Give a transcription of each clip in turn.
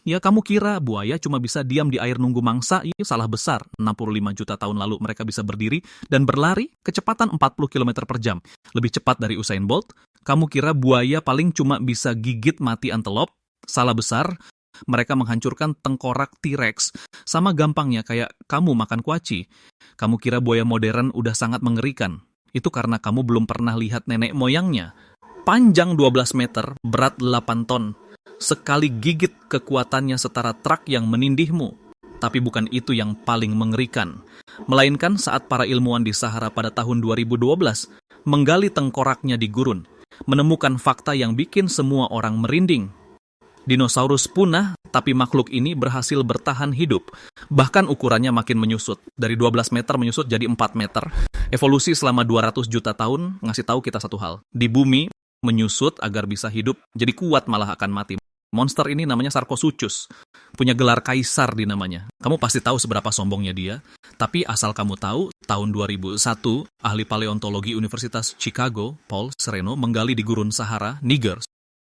Ya kamu kira buaya cuma bisa diam di air nunggu mangsa? Itu salah besar. 65 juta tahun lalu mereka bisa berdiri dan berlari kecepatan 40 km per jam. Lebih cepat dari Usain Bolt. Kamu kira buaya paling cuma bisa gigit mati antelop? Salah besar. Mereka menghancurkan tengkorak T-Rex. Sama gampangnya kayak kamu makan kuaci. Kamu kira buaya modern udah sangat mengerikan. Itu karena kamu belum pernah lihat nenek moyangnya. Panjang 12 meter, berat 8 ton. Sekali gigit kekuatannya setara truk yang menindihmu. Tapi bukan itu yang paling mengerikan. Melainkan saat para ilmuwan di Sahara pada tahun 2012 menggali tengkoraknya di gurun, menemukan fakta yang bikin semua orang merinding. Dinosaurus punah, tapi makhluk ini berhasil bertahan hidup. Bahkan ukurannya makin menyusut. Dari 12 meter menyusut jadi 4 meter. Evolusi selama 200 juta tahun ngasih tahu kita satu hal. Di bumi, menyusut agar bisa hidup, jadi kuat malah akan mati. Monster ini namanya Sarcosuchus. Punya gelar kaisar di namanya. Kamu pasti tahu seberapa sombongnya dia. Tapi asal kamu tahu, tahun 2001, ahli paleontologi Universitas Chicago, Paul Sereno, menggali di gurun Sahara, Niger,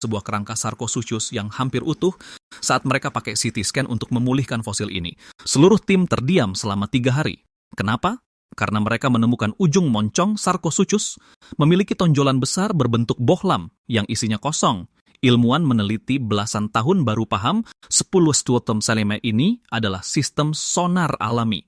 sebuah kerangka Sarcosuchus yang hampir utuh saat mereka pakai CT scan untuk memulihkan fosil ini. Seluruh tim terdiam selama 3 hari. Kenapa? Karena mereka menemukan ujung moncong Sarcosuchus memiliki tonjolan besar berbentuk bohlam yang isinya kosong. Ilmuwan meneliti belasan tahun baru paham 10 Stuotum Saleme ini adalah sistem sonar alami.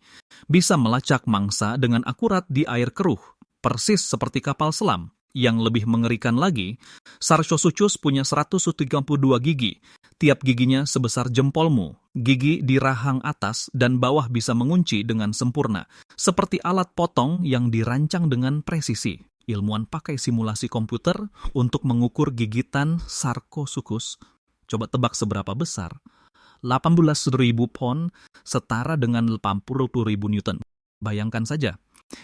Bisa melacak mangsa dengan akurat di air keruh, persis seperti kapal selam. Yang lebih mengerikan lagi, Sarcosuchus punya 132 gigi. Tiap giginya sebesar jempolmu. Gigi di rahang atas dan bawah bisa mengunci dengan sempurna, seperti alat potong yang dirancang dengan presisi. Ilmuwan pakai simulasi komputer untuk mengukur gigitan Sarcosuchus. Coba tebak seberapa besar? 18.000 pon, setara dengan 80.000 Newton. Bayangkan saja,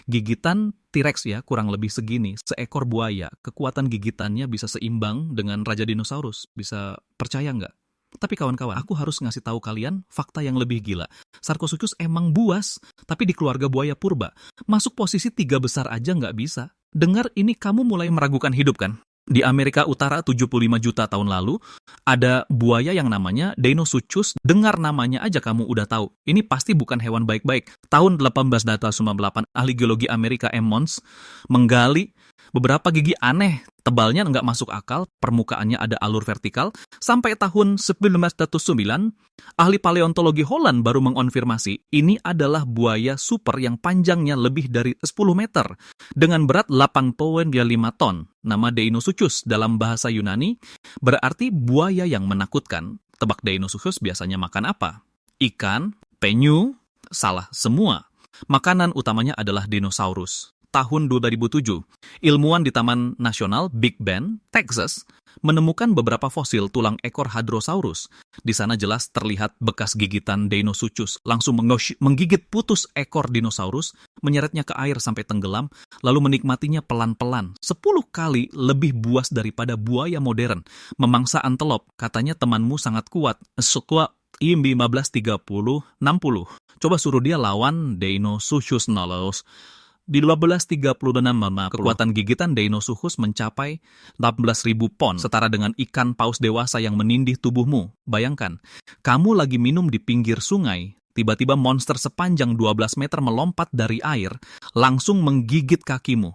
gigitan T-Rex ya, kurang lebih segini, seekor buaya, kekuatan gigitannya bisa seimbang dengan Raja Dinosaurus. Bisa percaya nggak? Tapi kawan-kawan, aku harus ngasih tahu kalian fakta yang lebih gila. Sarcosuchus emang buas, tapi di keluarga buaya purba. Masuk posisi 3 besar aja nggak bisa. Dengar ini kamu mulai meragukan hidup kan? Di Amerika Utara 75 juta tahun lalu, ada buaya yang namanya Deinosuchus. Dengar namanya aja kamu udah tahu. Ini pasti bukan hewan baik-baik. Tahun 1898, ahli geologi Amerika Emmons menggali beberapa gigi aneh. Tebalnya nggak masuk akal, permukaannya ada alur vertikal. Sampai tahun 1909, ahli paleontologi Holland baru mengonfirmasi ini adalah buaya super yang panjangnya lebih dari 10 meter dengan berat 8,5 ton. Nama Deinosuchus dalam bahasa Yunani berarti buaya yang menakutkan. Tebak Deinosuchus biasanya makan apa? Ikan, penyu, salah semua. Makanan utamanya adalah dinosaurus. Tahun 2007, ilmuwan di Taman Nasional Big Bend, Texas, menemukan beberapa fosil tulang ekor Hadrosaurus. Di sana jelas terlihat bekas gigitan Deinosuchus, langsung menggigit putus ekor dinosaurus, menyeretnya ke air sampai tenggelam, lalu menikmatinya pelan-pelan. 10 kali lebih buas daripada buaya modern. Memangsa antelop, katanya temanmu sangat kuat. Sekuat IMB 1530-60. Coba suruh dia lawan Deinosuchus nolos. Di 1236, kekuatan gigitan Deinosuchus mencapai 18.000 pon, setara dengan ikan paus dewasa yang menindih tubuhmu. Bayangkan, kamu lagi minum di pinggir sungai, tiba-tiba monster sepanjang 12 meter melompat dari air, langsung menggigit kakimu.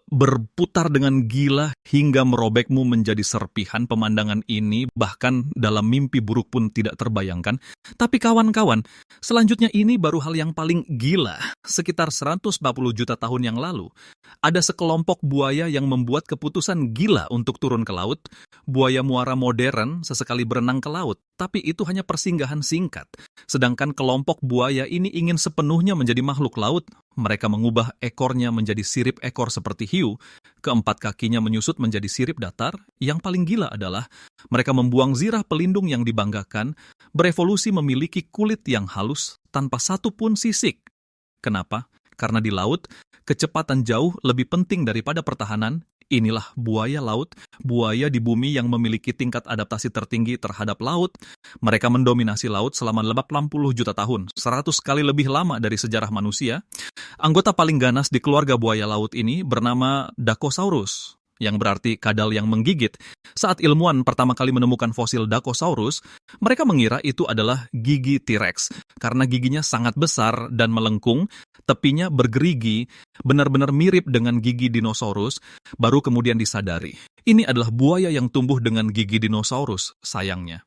Berputar dengan gila hingga merobekmu menjadi serpihan. Pemandangan ini bahkan dalam mimpi buruk pun tidak terbayangkan. Tapi kawan-kawan, selanjutnya ini baru hal yang paling gila. Sekitar 140 juta tahun yang lalu, ada sekelompok buaya yang membuat keputusan gila untuk turun ke laut. Buaya muara modern sesekali berenang ke laut, tapi itu hanya persinggahan singkat. Sedangkan kelompok buaya ini ingin sepenuhnya menjadi makhluk laut. Mereka mengubah ekornya menjadi sirip ekor seperti hiu, keempat kakinya menyusut menjadi sirip datar. Yang paling gila adalah mereka membuang zirah pelindung yang dibanggakan, berevolusi memiliki kulit yang halus tanpa satu pun sisik. Kenapa? Karena di laut, kecepatan jauh lebih penting daripada pertahanan. Inilah buaya laut, buaya di bumi yang memiliki tingkat adaptasi tertinggi terhadap laut. Mereka mendominasi laut selama 80 juta tahun, 100 kali lebih lama dari sejarah manusia. Anggota paling ganas di keluarga buaya laut ini bernama Dacosaurus. yang berarti kadal yang menggigit. Saat ilmuwan pertama kali menemukan fosil Dakosaurus, mereka mengira itu adalah gigi T-Rex karena giginya sangat besar dan melengkung, tepinya bergerigi, benar-benar mirip dengan gigi dinosaurus, baru kemudian disadari. Ini adalah buaya yang tumbuh dengan gigi dinosaurus, sayangnya.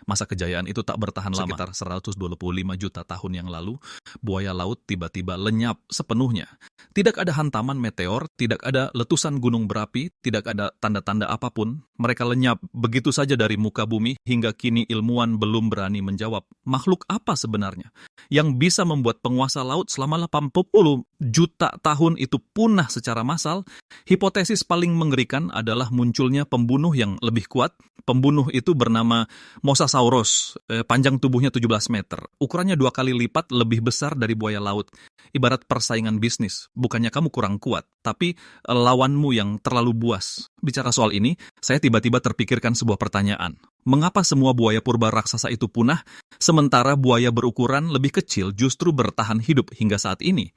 Masa kejayaan itu tak bertahan lama. Sekitar 125 juta tahun yang lalu, buaya laut tiba-tiba lenyap sepenuhnya. Tidak ada hantaman meteor, tidak ada letusan gunung berapi, tidak ada tanda-tanda apapun. Mereka lenyap begitu saja dari muka bumi hingga kini ilmuwan belum berani menjawab. Makhluk apa sebenarnya yang bisa membuat penguasa laut selama 80 juta tahun itu punah secara massal? Hipotesis paling mengerikan adalah munculnya pembunuh yang lebih kuat. Pembunuh itu bernama Mosasaurus, panjang tubuhnya 17 meter. Ukurannya 2 kali lipat lebih besar dari buaya laut. Ibarat persaingan bisnis, bukannya kamu kurang kuat, tapi lawanmu yang terlalu buas. Bicara soal ini, saya tiba-tiba terpikirkan sebuah pertanyaan. Mengapa semua buaya purba raksasa itu punah, sementara buaya berukuran lebih kecil justru bertahan hidup hingga saat ini?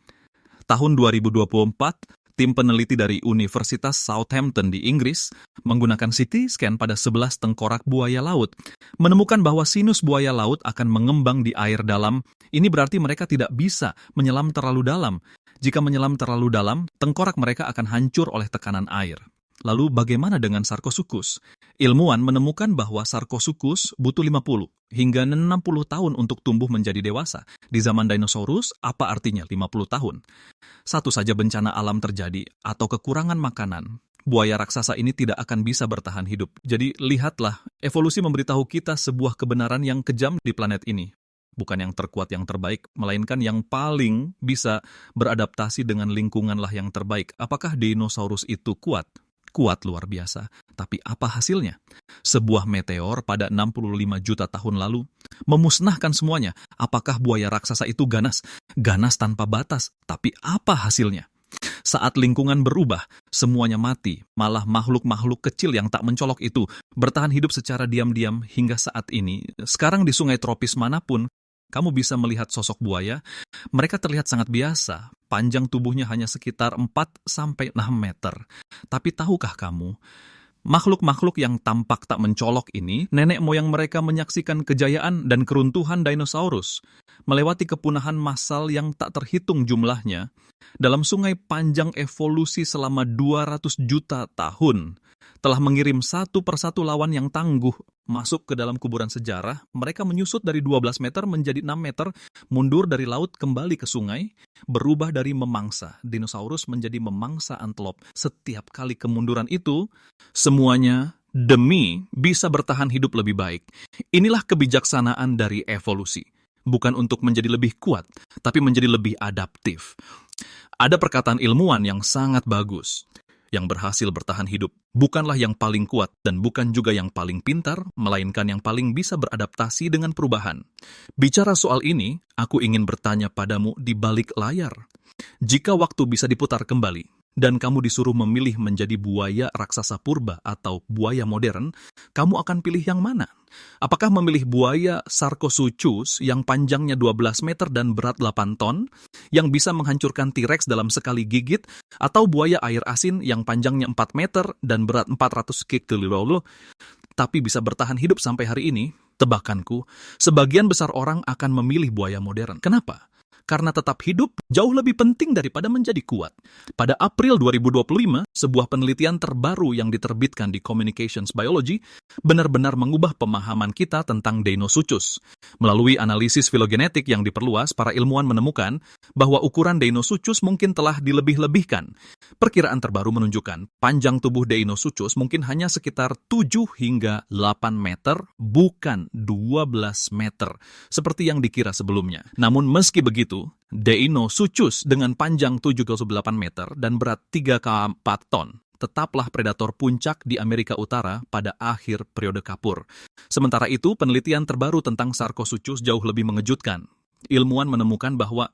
Tahun 2024, tim peneliti dari Universitas Southampton di Inggris menggunakan CT scan pada 11 tengkorak buaya laut, menemukan bahwa sinus buaya laut akan mengembang di air dalam. Ini berarti mereka tidak bisa menyelam terlalu dalam. Jika menyelam terlalu dalam, tengkorak mereka akan hancur oleh tekanan air. Lalu bagaimana dengan Sarcosuchus? Ilmuwan menemukan bahwa Sarcosuchus butuh 50 hingga 60 tahun untuk tumbuh menjadi dewasa. Di zaman dinosaurus, apa artinya 50 tahun? Satu saja bencana alam terjadi atau kekurangan makanan, buaya raksasa ini tidak akan bisa bertahan hidup. Jadi lihatlah, evolusi memberitahu kita sebuah kebenaran yang kejam di planet ini. Bukan yang terkuat yang terbaik, melainkan yang paling bisa beradaptasi dengan lingkunganlah yang terbaik. Apakah dinosaurus itu kuat? Kuat luar biasa. Tapi apa hasilnya? Sebuah meteor pada 65 juta tahun lalu memusnahkan semuanya. Apakah buaya raksasa itu ganas? Ganas tanpa batas. Tapi apa hasilnya? Saat lingkungan berubah, semuanya mati. Malah makhluk-makhluk kecil yang tak mencolok itu bertahan hidup secara diam-diam hingga saat ini. Sekarang di sungai tropis manapun, kamu bisa melihat sosok buaya. Mereka terlihat sangat biasa. Panjang tubuhnya hanya sekitar 4-6 meter. Tapi tahukah kamu, makhluk-makhluk yang tampak tak mencolok ini, nenek moyang mereka menyaksikan kejayaan dan keruntuhan dinosaurus, melewati kepunahan massal yang tak terhitung jumlahnya, dalam sungai panjang evolusi selama 200 juta tahun, telah mengirim satu persatu lawan yang tangguh masuk ke dalam kuburan sejarah. Mereka menyusut dari 12 meter menjadi 6 meter, mundur dari laut kembali ke sungai, berubah dari memangsa dinosaurus menjadi memangsa antelop. Setiap kali kemunduran itu, semuanya demi bisa bertahan hidup lebih baik. Inilah kebijaksanaan dari evolusi. Bukan untuk menjadi lebih kuat, tapi menjadi lebih adaptif. Ada perkataan ilmuwan yang sangat bagus. Yang berhasil bertahan hidup bukanlah yang paling kuat dan bukan juga yang paling pintar, melainkan yang paling bisa beradaptasi dengan perubahan. Bicara soal ini, aku ingin bertanya padamu di balik layar. Jika waktu bisa diputar kembali, dan kamu disuruh memilih menjadi buaya raksasa purba atau buaya modern, kamu akan pilih yang mana? Apakah memilih buaya Sarcosuchus yang panjangnya 12 meter dan berat 8 ton, yang bisa menghancurkan T-Rex dalam sekali gigit, atau buaya air asin yang panjangnya 4 meter dan berat 400 kg, tapi bisa bertahan hidup sampai hari ini? Tebakanku, sebagian besar orang akan memilih buaya modern. Kenapa? Karena tetap hidup jauh lebih penting daripada menjadi kuat. Pada April 2025, sebuah penelitian terbaru yang diterbitkan di Communications Biology benar-benar mengubah pemahaman kita tentang Deinosuchus. Melalui analisis filogenetik yang diperluas, para ilmuwan menemukan bahwa ukuran Deinosuchus mungkin telah dilebih-lebihkan. Perkiraan terbaru menunjukkan panjang tubuh Deinosuchus mungkin hanya sekitar 7 hingga 8 meter, bukan 12 meter, seperti yang dikira sebelumnya. Namun meski begitu, Deinosuchus dengan panjang 7,8 meter dan berat 3,4 ton tetaplah predator puncak di Amerika Utara pada akhir periode Kapur. Sementara itu, penelitian terbaru tentang Sarcosuchus jauh lebih mengejutkan. Ilmuwan menemukan bahwa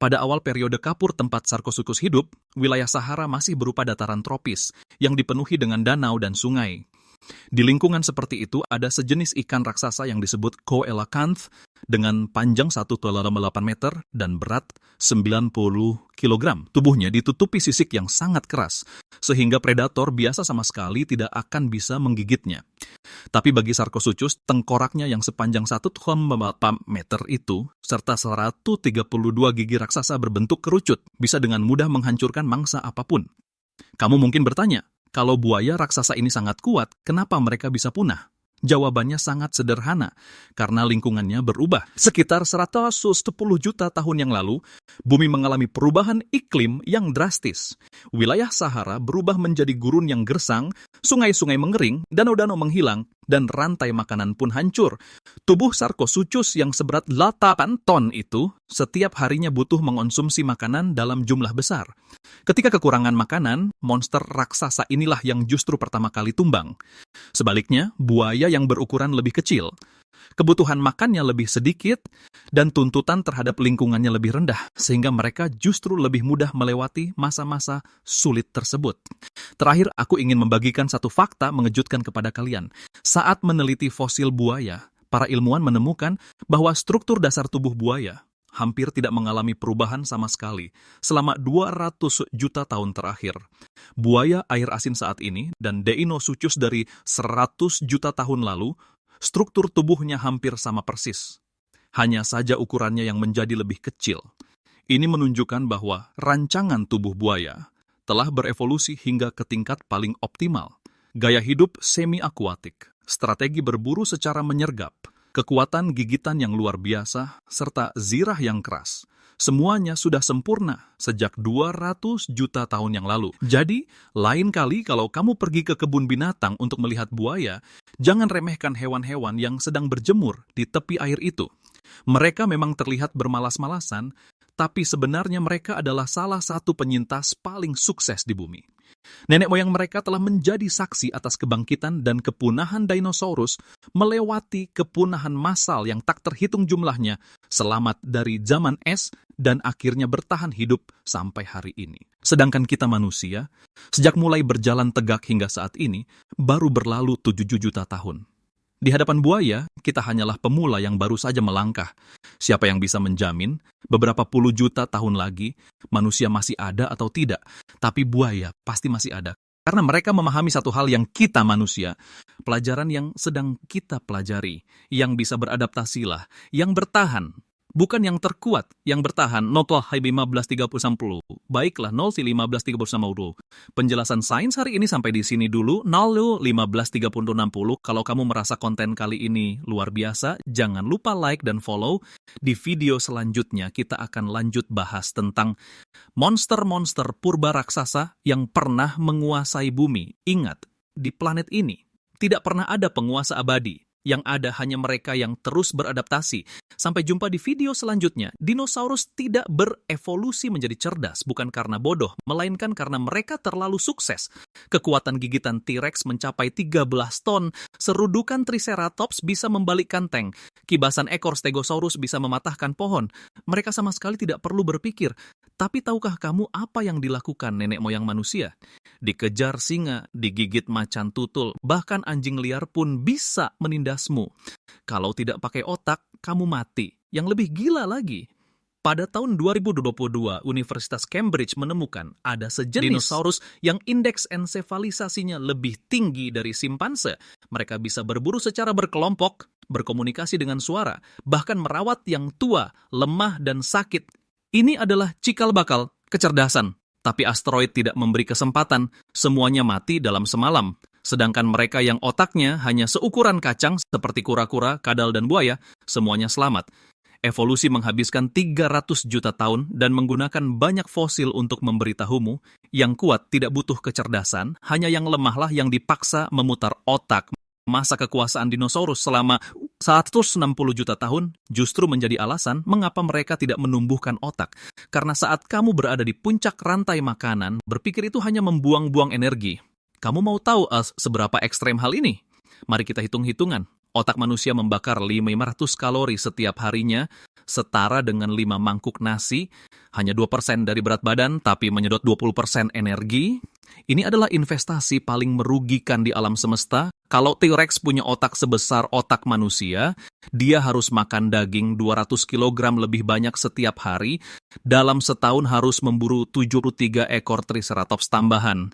pada awal periode Kapur tempat Sarcosuchus hidup, wilayah Sahara masih berupa dataran tropis yang dipenuhi dengan danau dan sungai. Di lingkungan seperti itu ada sejenis ikan raksasa yang disebut coelacanth dengan panjang 1,8 meter dan berat 90 kg. Tubuhnya ditutupi sisik yang sangat keras, sehingga predator biasa sama sekali tidak akan bisa menggigitnya. Tapi bagi Sarcosuchus, tengkoraknya yang sepanjang 1,4 meter itu, serta 132 gigi raksasa berbentuk kerucut, bisa dengan mudah menghancurkan mangsa apapun. Kamu mungkin bertanya, kalau buaya raksasa ini sangat kuat, kenapa mereka bisa punah? Jawabannya sangat sederhana, karena lingkungannya berubah. Sekitar 110 juta tahun yang lalu, bumi mengalami perubahan iklim yang drastis. Wilayah Sahara berubah menjadi gurun yang gersang, sungai-sungai mengering, danau-danau menghilang, dan rantai makanan pun hancur. Tubuh Sarcosuchus yang seberat 8 ton itu setiap harinya butuh mengonsumsi makanan dalam jumlah besar. Ketika kekurangan makanan, monster raksasa inilah yang justru pertama kali tumbang. Sebaliknya, buaya yang berukuran lebih kecil, kebutuhan makannya lebih sedikit, dan tuntutan terhadap lingkungannya lebih rendah, sehingga mereka justru lebih mudah melewati masa-masa sulit tersebut. Terakhir, aku ingin membagikan satu fakta mengejutkan kepada kalian. Saat meneliti fosil buaya, para ilmuwan menemukan bahwa struktur dasar tubuh buaya hampir tidak mengalami perubahan sama sekali selama 200 juta tahun terakhir. Buaya air asin saat ini dan Deinosuchus dari 100 juta tahun lalu, struktur tubuhnya hampir sama persis. Hanya saja ukurannya yang menjadi lebih kecil. Ini menunjukkan bahwa rancangan tubuh buaya telah berevolusi hingga ke tingkat paling optimal. Gaya hidup semi-akuatik, strategi berburu secara menyergap, kekuatan gigitan yang luar biasa, serta zirah yang keras. Semuanya sudah sempurna sejak 200 juta tahun yang lalu. Jadi, lain kali kalau kamu pergi ke kebun binatang untuk melihat buaya, jangan remehkan hewan-hewan yang sedang berjemur di tepi air itu. Mereka memang terlihat bermalas-malasan, tapi sebenarnya mereka adalah salah satu penyintas paling sukses di bumi. Nenek moyang mereka telah menjadi saksi atas kebangkitan dan kepunahan dinosaurus melewati kepunahan massal yang tak terhitung jumlahnya, selamat dari zaman es dan akhirnya bertahan hidup sampai hari ini. Sedangkan kita manusia, sejak mulai berjalan tegak hingga saat ini, baru berlalu 7 juta tahun. Di hadapan buaya, kita hanyalah pemula yang baru saja melangkah. Siapa yang bisa menjamin beberapa puluh juta tahun lagi manusia masih ada atau tidak? Tapi buaya pasti masih ada. Karena mereka memahami satu hal yang kita manusia, pelajaran yang sedang kita pelajari, yang bisa beradaptasilah, yang bertahan. Bukan yang terkuat, yang bertahan. Notol 1530. Baiklah, 0 1530. Penjelasan sains hari ini sampai di sini dulu. 0 1530. Kalau kamu merasa konten kali ini luar biasa, jangan lupa like dan follow. Di video selanjutnya kita akan lanjut bahas tentang monster-monster purba raksasa yang pernah menguasai bumi. Ingat, di planet ini tidak pernah ada penguasa abadi. Yang ada hanya mereka yang terus beradaptasi. Sampai jumpa di video selanjutnya. Dinosaurus tidak berevolusi menjadi cerdas, bukan karena bodoh, melainkan karena mereka terlalu sukses. Kekuatan gigitan T-Rex mencapai 13 ton, serudukan Triceratops bisa membalikkan tank, kibasan ekor Stegosaurus bisa mematahkan pohon. Mereka sama sekali tidak perlu berpikir. Tapi tahukah kamu apa yang dilakukan nenek moyang manusia? Dikejar singa, digigit macan tutul, bahkan anjing liar pun bisa menindasmu. Kalau tidak pakai otak, kamu mati. Yang lebih gila lagi, pada tahun 2022, Universitas Cambridge menemukan ada sejenis dinosaurus yang indeks ensefalisasinya lebih tinggi dari simpanse. Mereka bisa berburu secara berkelompok, berkomunikasi dengan suara, bahkan merawat yang tua, lemah, dan sakit. Ini adalah cikal bakal kecerdasan. Tapi asteroid tidak memberi kesempatan, semuanya mati dalam semalam. Sedangkan mereka yang otaknya hanya seukuran kacang seperti kura-kura, kadal, dan buaya, semuanya selamat. Evolusi menghabiskan 300 juta tahun dan menggunakan banyak fosil untuk memberitahumu, yang kuat tidak butuh kecerdasan, hanya yang lemahlah yang dipaksa memutar otak. Masa kekuasaan dinosaurus selama 160 juta tahun justru menjadi alasan mengapa mereka tidak menumbuhkan otak. Karena saat kamu berada di puncak rantai makanan, berpikir itu hanya membuang-buang energi. Kamu mau tahu seberapa ekstrem hal ini? Mari kita hitung-hitungan. Otak manusia membakar 500 kalori setiap harinya, setara dengan 5 mangkuk nasi. hanya 2% dari berat badan, tapi menyedot 20% energi. Ini adalah investasi paling merugikan di alam semesta. Kalau T-Rex punya otak sebesar otak manusia, dia harus makan daging 200 kg lebih banyak setiap hari. Dalam setahun harus memburu 73 ekor Triceratops tambahan.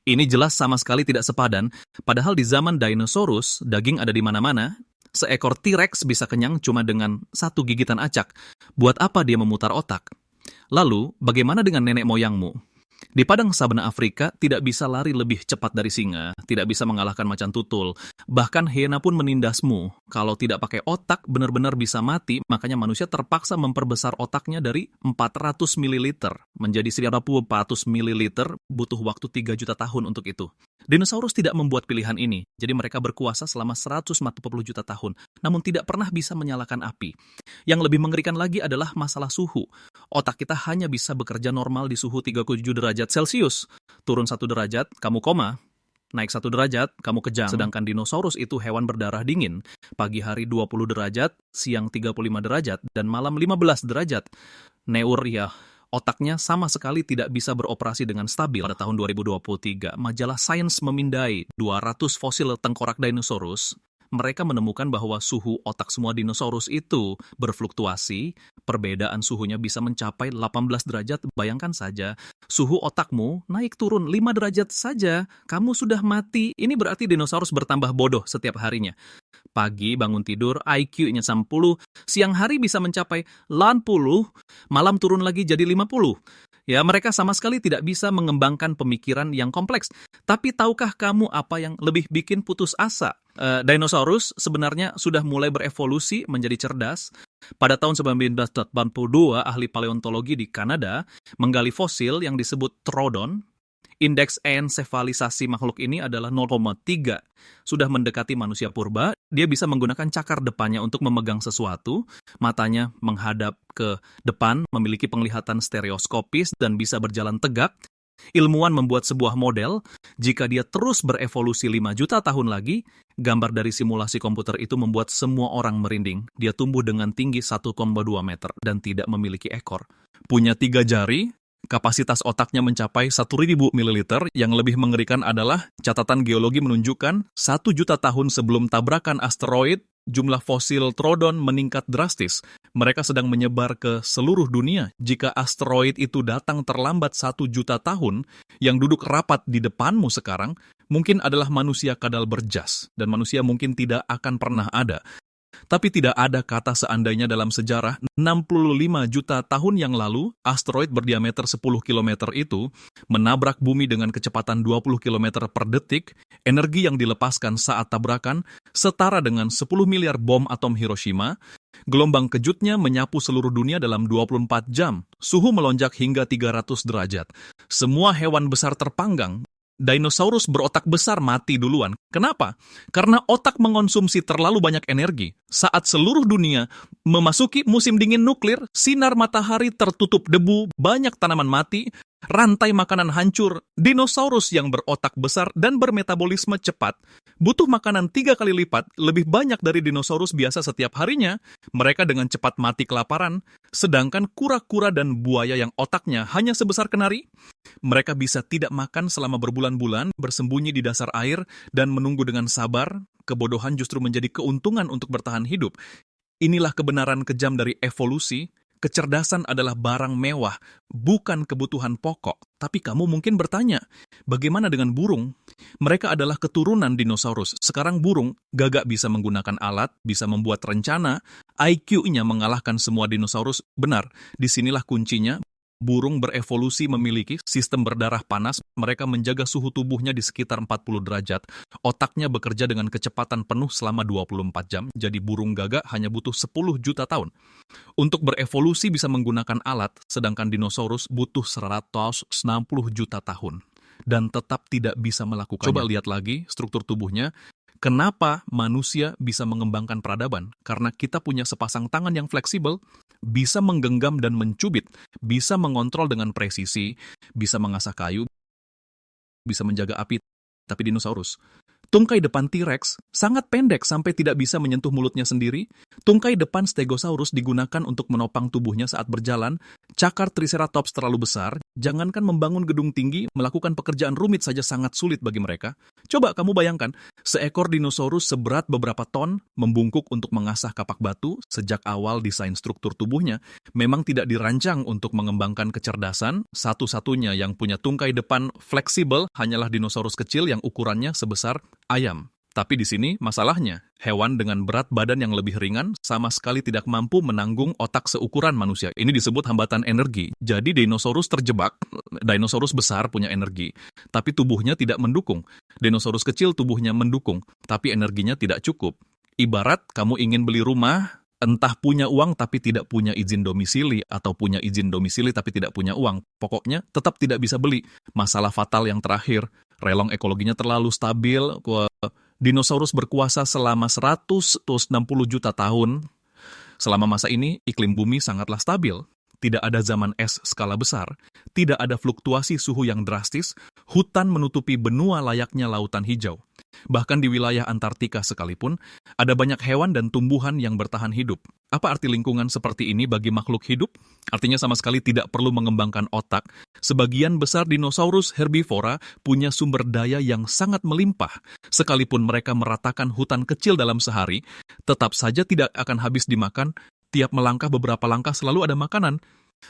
Ini jelas sama sekali tidak sepadan, padahal di zaman dinosaurus, daging ada di mana-mana. Seekor T-Rex bisa kenyang cuma dengan satu gigitan acak. Buat apa dia memutar otak? Lalu, bagaimana dengan nenek moyangmu? Di padang sabana Afrika tidak bisa lari lebih cepat dari singa, tidak bisa mengalahkan macan tutul. Bahkan hiena pun menindasmu. Kalau tidak pakai otak, benar-benar bisa mati, makanya manusia terpaksa memperbesar otaknya dari 400 ml menjadi 1.400 ml, butuh waktu 3 juta tahun untuk itu. Dinosaurus tidak membuat pilihan ini, jadi mereka berkuasa selama 140 juta tahun, namun tidak pernah bisa menyalakan api. Yang lebih mengerikan lagi adalah masalah suhu. Otak kita hanya bisa bekerja normal di suhu 37 derajat Celcius. Turun 1 derajat, kamu koma. Naik 1 derajat, kamu kejang. Sedangkan dinosaurus itu hewan berdarah dingin. Pagi hari 20 derajat, siang 35 derajat, dan malam 15 derajat. Neur ya, otaknya sama sekali tidak bisa beroperasi dengan stabil. Pada tahun 2023, majalah Science memindai 200 fosil tengkorak dinosaurus. Mereka menemukan bahwa suhu otak semua dinosaurus itu berfluktuasi, perbedaan suhunya bisa mencapai 18 derajat. Bayangkan saja, suhu otakmu naik turun 5 derajat saja, kamu sudah mati. Ini berarti dinosaurus bertambah bodoh setiap harinya. Pagi bangun tidur, IQ-nya 10, siang hari bisa mencapai 80, malam turun lagi jadi 50. Ya, mereka sama sekali tidak bisa mengembangkan pemikiran yang kompleks. Tapi tahukah kamu apa yang lebih bikin putus asa? Dinosaurus sebenarnya sudah mulai berevolusi menjadi cerdas. Pada tahun 1982, ahli paleontologi di Kanada menggali fosil yang disebut Troodon. Indeks ensefalisasi makhluk ini adalah 0,3. Sudah mendekati manusia purba, dia bisa menggunakan cakar depannya untuk memegang sesuatu, matanya menghadap ke depan, memiliki penglihatan stereoskopis, dan bisa berjalan tegak. Ilmuwan membuat sebuah model, jika dia terus berevolusi 5 juta tahun lagi, gambar dari simulasi komputer itu membuat semua orang merinding. Dia tumbuh dengan tinggi 1,2 meter dan tidak memiliki ekor. Punya 3 jari, kapasitas otaknya mencapai 1.000 ml. Yang lebih mengerikan adalah catatan geologi menunjukkan 1 juta tahun sebelum tabrakan asteroid, jumlah fosil Troodon meningkat drastis. Mereka sedang menyebar ke seluruh dunia. Jika asteroid itu datang terlambat 1 juta tahun, yang duduk rapat di depanmu sekarang, mungkin adalah manusia kadal berjas, dan manusia mungkin tidak akan pernah ada. Tapi tidak ada kata seandainya dalam sejarah. 65 juta tahun yang lalu, asteroid berdiameter 10 km itu menabrak bumi dengan kecepatan 20 km per detik. Energi yang dilepaskan saat tabrakan setara dengan 10 miliar bom atom Hiroshima. Gelombang kejutnya menyapu seluruh dunia dalam 24 jam. Suhu melonjak hingga 300 derajat. Semua hewan besar terpanggang. Dinosaurus berotak besar mati duluan. Kenapa? Karena otak mengonsumsi terlalu banyak energi. Saat seluruh dunia memasuki musim dingin nuklir, sinar matahari tertutup debu, banyak tanaman mati, rantai makanan hancur. Dinosaurus yang berotak besar dan bermetabolisme cepat butuh makanan 3 kali lipat, lebih banyak dari dinosaurus biasa setiap harinya. Mereka dengan cepat mati kelaparan. Sedangkan kura-kura dan buaya yang otaknya hanya sebesar kenari, mereka bisa tidak makan selama berbulan-bulan, bersembunyi di dasar air, dan menunggu dengan sabar. Kebodohan justru menjadi keuntungan untuk bertahan hidup. Inilah kebenaran kejam dari evolusi. Kecerdasan adalah barang mewah, bukan kebutuhan pokok. Tapi kamu mungkin bertanya, bagaimana dengan burung? Mereka adalah keturunan dinosaurus. Sekarang burung gagak bisa menggunakan alat, bisa membuat rencana. IQ-nya mengalahkan semua dinosaurus. Benar, disinilah kuncinya. Burung berevolusi memiliki sistem berdarah panas. Mereka menjaga suhu tubuhnya di sekitar 40 derajat. Otaknya bekerja dengan kecepatan penuh selama 24 jam. Jadi burung gagak hanya butuh 10 juta tahun. Untuk berevolusi bisa menggunakan alat, sedangkan dinosaurus butuh 160 juta tahun. Dan tetap tidak bisa melakukannya. Coba lihat lagi struktur tubuhnya. Kenapa manusia bisa mengembangkan peradaban? Karena kita punya sepasang tangan yang fleksibel, bisa menggenggam dan mencubit, bisa mengontrol dengan presisi, bisa mengasah kayu, bisa menjaga api. Tapi dinosaurus Tungkai depan T-Rex sangat pendek sampai tidak bisa menyentuh mulutnya sendiri. Tungkai depan Stegosaurus digunakan untuk menopang tubuhnya saat berjalan. Cakar Triceratops terlalu besar, jangankan membangun gedung tinggi, melakukan pekerjaan rumit saja sangat sulit bagi mereka. Coba kamu bayangkan, seekor dinosaurus seberat beberapa ton, membungkuk untuk mengasah kapak batu. Sejak awal desain struktur tubuhnya memang tidak dirancang untuk mengembangkan kecerdasan. Satu-satunya yang punya tungkai depan fleksibel hanyalah dinosaurus kecil yang ukurannya sebesar ayam. Tapi di sini masalahnya, hewan dengan berat badan yang lebih ringan sama sekali tidak mampu menanggung otak seukuran manusia. Ini disebut hambatan energi. Jadi dinosaurus terjebak, dinosaurus besar punya energi, tapi tubuhnya tidak mendukung. Dinosaurus kecil tubuhnya mendukung, tapi energinya tidak cukup. Ibarat kamu ingin beli rumah, entah punya uang tapi tidak punya izin domisili, atau punya izin domisili tapi tidak punya uang. Pokoknya tetap tidak bisa beli. Masalah fatal yang terakhir, relong ekologinya terlalu stabil. Dinosaurus berkuasa selama 160 juta tahun. Selama masa ini, iklim bumi sangatlah stabil. Tidak ada zaman es skala besar. Tidak ada fluktuasi suhu yang drastis. Hutan menutupi benua layaknya lautan hijau. Bahkan di wilayah Antartika sekalipun, ada banyak hewan dan tumbuhan yang bertahan hidup. Apa arti lingkungan seperti ini bagi makhluk hidup? Artinya sama sekali tidak perlu mengembangkan otak. Sebagian besar dinosaurus herbivora punya sumber daya yang sangat melimpah. Sekalipun mereka meratakan hutan kecil dalam sehari, tetap saja tidak akan habis dimakan. Tiap melangkah beberapa langkah selalu ada makanan.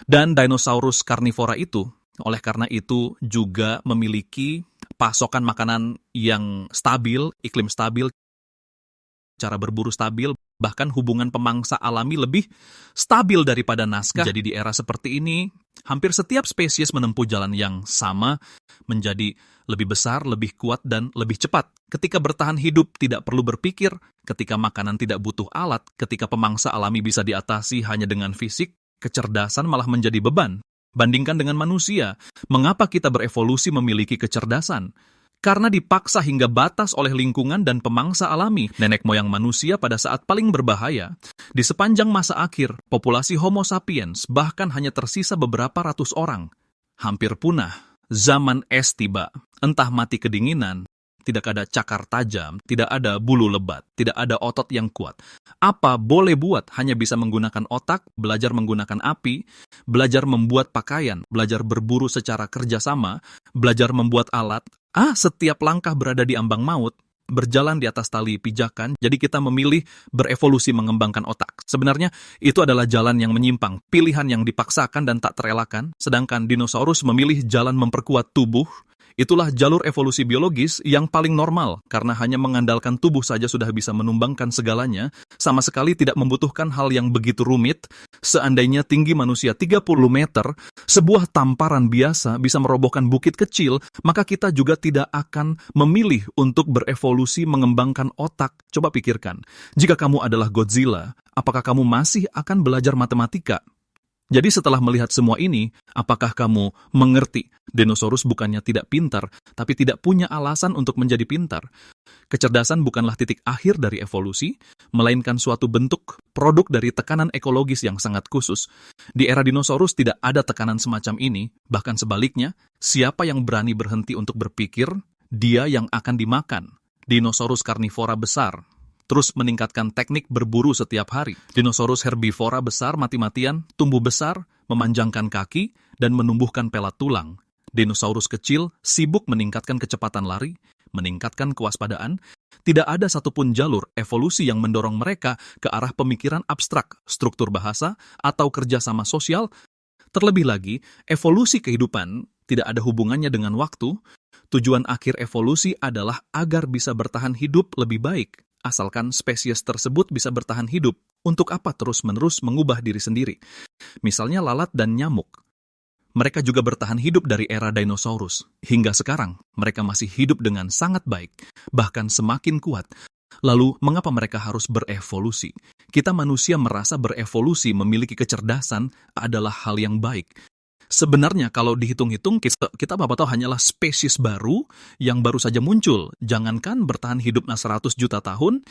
Dan dinosaurus karnivora itu, oleh karena itu juga memiliki pasokan makanan yang stabil, iklim stabil, cara berburu stabil, bahkan hubungan pemangsa alami lebih stabil daripada naskah. Jadi di era seperti ini, hampir setiap spesies menempuh jalan yang sama, menjadi lebih besar, lebih kuat, dan lebih cepat. Ketika bertahan hidup tidak perlu berpikir, ketika makanan tidak butuh alat, ketika pemangsa alami bisa diatasi hanya dengan fisik, kecerdasan malah menjadi beban. Bandingkan dengan manusia, mengapa kita berevolusi memiliki kecerdasan? Karena dipaksa hingga batas oleh lingkungan dan pemangsa alami. Nenek moyang manusia pada saat paling berbahaya. Di sepanjang masa akhir, populasi Homo sapiens bahkan hanya tersisa beberapa ratus orang. Hampir punah. Zaman es tiba. Entah mati kedinginan, tidak ada cakar tajam, tidak ada bulu lebat, tidak ada otot yang kuat. Apa boleh buat hanya bisa menggunakan otak, belajar menggunakan api, belajar membuat pakaian, belajar berburu secara kerjasama, belajar membuat alat. Setiap langkah berada di ambang maut, berjalan di atas tali pijakan, jadi kita memilih berevolusi mengembangkan otak. Sebenarnya itu adalah jalan yang menyimpang, pilihan yang dipaksakan dan tak terelakkan, sedangkan dinosaurus memilih jalan memperkuat tubuh. Itulah jalur evolusi biologis yang paling normal, karena hanya mengandalkan tubuh saja sudah bisa menumbangkan segalanya, sama sekali tidak membutuhkan hal yang begitu rumit. Seandainya tinggi manusia 30 meter, sebuah tamparan biasa bisa merobohkan bukit kecil, maka kita juga tidak akan memilih untuk berevolusi mengembangkan otak. Coba pikirkan, jika kamu adalah Godzilla, apakah kamu masih akan belajar matematika? Jadi setelah melihat semua ini, apakah kamu mengerti dinosaurus bukannya tidak pintar, tapi tidak punya alasan untuk menjadi pintar? Kecerdasan bukanlah titik akhir dari evolusi, melainkan suatu bentuk produk dari tekanan ekologis yang sangat khusus. Di era dinosaurus tidak ada tekanan semacam ini, bahkan sebaliknya, siapa yang berani berhenti untuk berpikir, dia yang akan dimakan. Dinosaurus karnivora besar terus meningkatkan teknik berburu setiap hari. Dinosaurus herbivora besar mati-matian, tumbuh besar, memanjangkan kaki, dan menumbuhkan pelat tulang. Dinosaurus kecil sibuk meningkatkan kecepatan lari, meningkatkan kewaspadaan. Tidak ada satupun jalur evolusi yang mendorong mereka ke arah pemikiran abstrak, struktur bahasa, atau kerjasama sosial. Terlebih lagi, evolusi kehidupan tidak ada hubungannya dengan waktu. Tujuan akhir evolusi adalah agar bisa bertahan hidup lebih baik. Asalkan spesies tersebut bisa bertahan hidup, untuk apa terus-menerus mengubah diri sendiri? Misalnya lalat dan nyamuk. Mereka juga bertahan hidup dari era dinosaurus. Hingga sekarang, mereka masih hidup dengan sangat baik, bahkan semakin kuat. Lalu, mengapa mereka harus berevolusi? Kita manusia merasa berevolusi memiliki kecerdasan adalah hal yang baik. Sebenarnya kalau dihitung-hitung, kita apa tahu hanyalah spesies baru yang baru saja muncul. Jangankan bertahan hidup 100 juta tahun,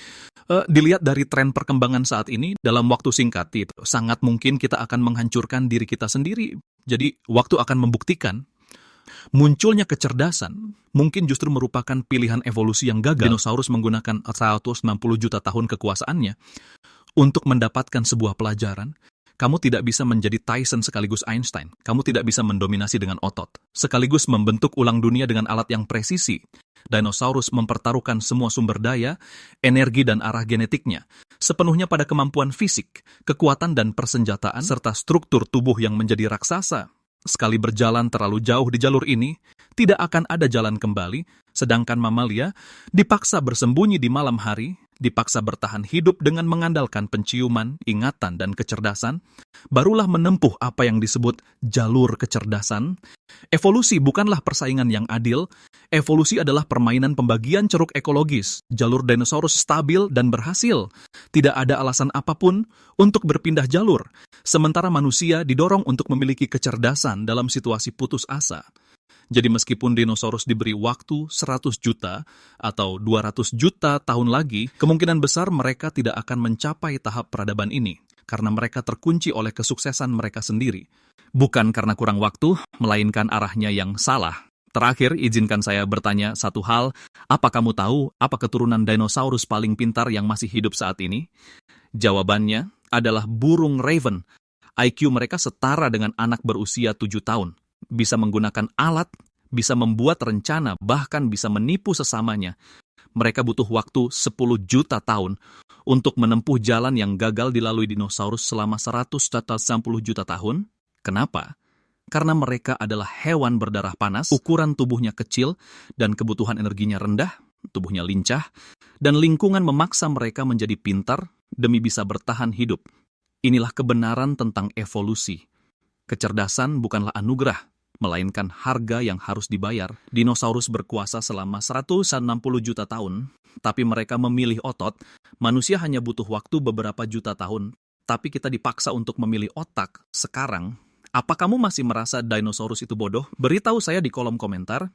dilihat dari tren perkembangan saat ini, dalam waktu singkat itu, sangat mungkin kita akan menghancurkan diri kita sendiri. Jadi waktu akan membuktikan. Munculnya kecerdasan mungkin justru merupakan pilihan evolusi yang gagal. Dinosaurus menggunakan 160 juta tahun kekuasaannya untuk mendapatkan sebuah pelajaran. Kamu tidak bisa menjadi Tyson sekaligus Einstein. Kamu tidak bisa mendominasi dengan otot, sekaligus membentuk ulang dunia dengan alat yang presisi. Dinosaurus mempertaruhkan semua sumber daya, energi dan arah genetiknya, sepenuhnya pada kemampuan fisik, kekuatan dan persenjataan, serta struktur tubuh yang menjadi raksasa. Sekali berjalan terlalu jauh di jalur ini, tidak akan ada jalan kembali, sedangkan mamalia dipaksa bersembunyi di malam hari, dipaksa bertahan hidup dengan mengandalkan penciuman, ingatan, dan kecerdasan, barulah menempuh apa yang disebut jalur kecerdasan. Evolusi bukanlah persaingan yang adil, evolusi adalah permainan pembagian ceruk ekologis. Jalur dinosaurus stabil dan berhasil. Tidak ada alasan apapun untuk berpindah jalur, sementara manusia didorong untuk memiliki kecerdasan dalam situasi putus asa. Jadi meskipun dinosaurus diberi waktu 100 juta atau 200 juta tahun lagi, kemungkinan besar mereka tidak akan mencapai tahap peradaban ini, karena mereka terkunci oleh kesuksesan mereka sendiri. Bukan karena kurang waktu, melainkan arahnya yang salah. Terakhir, izinkan saya bertanya satu hal, apa kamu tahu apa keturunan dinosaurus paling pintar yang masih hidup saat ini? Jawabannya adalah burung raven. IQ mereka setara dengan anak berusia 7 tahun. Bisa menggunakan alat, bisa membuat rencana, bahkan bisa menipu sesamanya. Mereka butuh waktu 10 juta tahun untuk menempuh jalan yang gagal dilalui dinosaurus selama 190 juta tahun. Kenapa? Karena mereka adalah hewan berdarah panas, ukuran tubuhnya kecil, dan kebutuhan energinya rendah, tubuhnya lincah, dan lingkungan memaksa mereka menjadi pintar demi bisa bertahan hidup. Inilah kebenaran tentang evolusi. Kecerdasan bukanlah anugerah, melainkan harga yang harus dibayar. Dinosaurus berkuasa selama 160 juta tahun, tapi mereka memilih otot. Manusia hanya butuh waktu beberapa juta tahun, tapi kita dipaksa untuk memilih otak sekarang. Apa kamu masih merasa dinosaurus itu bodoh? Beritahu saya di kolom komentar.